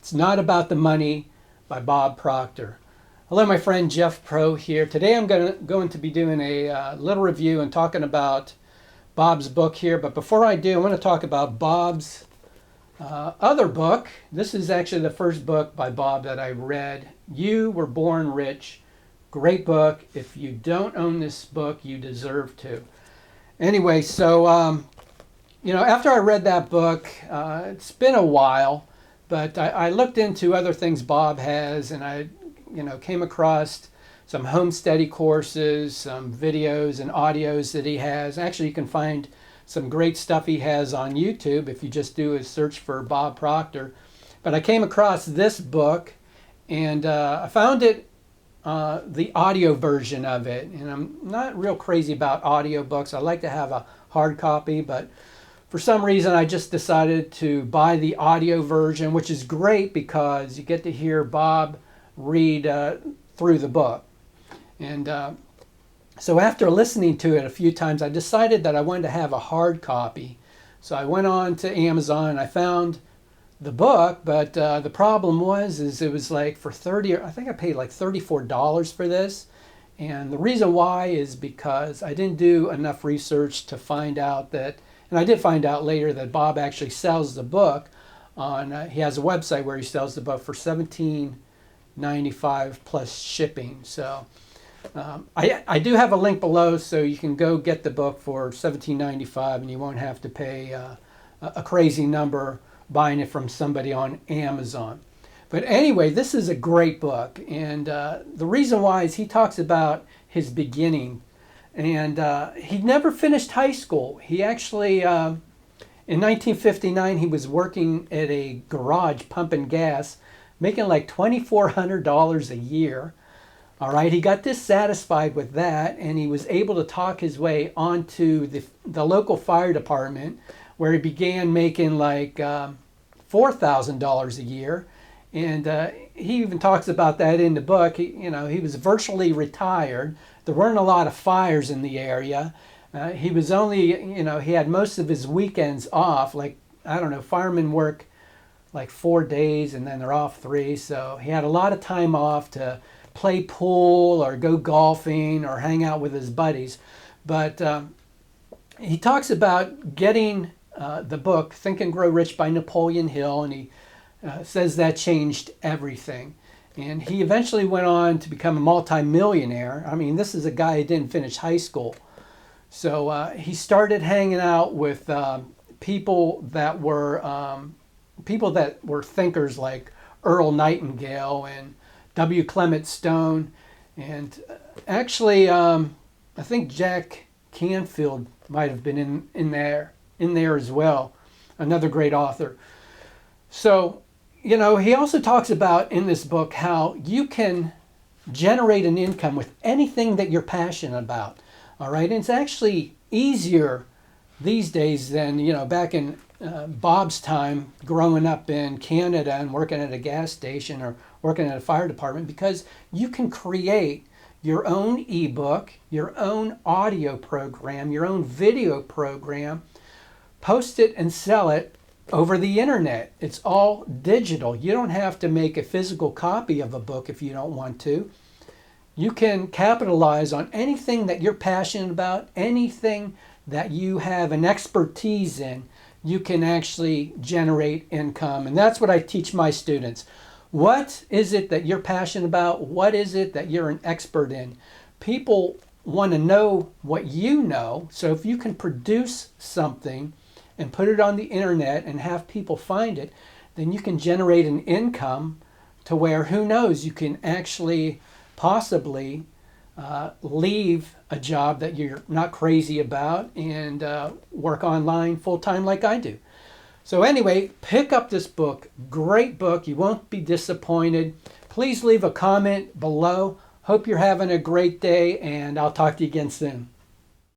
It's Not About the Money by Bob Proctor. Hello, my friend Jeff Pro here. Today I'm going to be doing a little review and talking about Bob's book here. But before I do, I want to talk about Bob's other book. This is actually the first book by Bob that I read. You Were Born Rich. Great book. If you don't own this book, you deserve to. Anyway, so, after I read that book, it's been a while, but I looked into other things Bob has, and I came across some home study courses, some videos and audios that he has. Actually, you can find some great stuff he has on YouTube if you just do a search for Bob Proctor. But I came across this book, and I found it, the audio version of it. And I'm not real crazy about audio books. I like to have a hard copy, but for some reason I just decided to buy the audio version, which is great because you get to hear Bob read through the book. And so after listening to it a few times, I decided that I wanted to have a hard copy. So I went on to Amazon and I found the book, but the problem was it was like for I think I paid like $34 for this. And the reason why is because I didn't do enough research to find out that, and I did find out later that Bob actually sells the book on, he has a website where he sells the book for $17.95 plus shipping. So I do have a link below, so you can go get the book for $17.95 and you won't have to pay a crazy number buying it from somebody on Amazon. But anyway, this is a great book, and the reason why is he talks about his beginning, and he never finished high school. He actually, in 1959, he was working at a garage pumping gas, making like $2,400 a year. All right, he got dissatisfied with that, and he was able to talk his way onto the local fire department, where he began making like $4,000 a year. And he even talks about that in the book. He was virtually retired. There weren't a lot of fires in the area. He was only, he had most of his weekends off. Like, I don't know, firemen work like 4 days and then they're off 3. So he had a lot of time off to play pool or go golfing or hang out with his buddies. But he talks about getting the book Think and Grow Rich by Napoleon Hill, and he says that changed everything. And he eventually went on to become a multi-millionaire. I mean, this is a guy who didn't finish high school. So he started hanging out with people that were thinkers like Earl Nightingale and W. Clement Stone, and actually I think Jack Canfield might have been in there as well, another great author. So, he also talks about in this book how you can generate an income with anything that you're passionate about. All right, and it's actually easier these days than back in Bob's time, growing up in Canada and working at a gas station or working at a fire department, because you can create your own ebook, your own audio program, your own video program, post it and sell it over the internet. It's all digital. You don't have to make a physical copy of a book if you don't want to. You can capitalize on anything that you're passionate about, anything that you have an expertise in. You can actually generate income. And that's what I teach my students. What is it that you're passionate about? What is it that you're an expert in? People want to know what you know. So if you can produce something and put it on the internet and have people find it, then you can generate an income to where, who knows, you can actually possibly leave a job that you're not crazy about and work online full-time like I do. So anyway, pick up this book. Great book. You won't be disappointed. Please leave a comment below. Hope you're having a great day, and I'll talk to you again soon.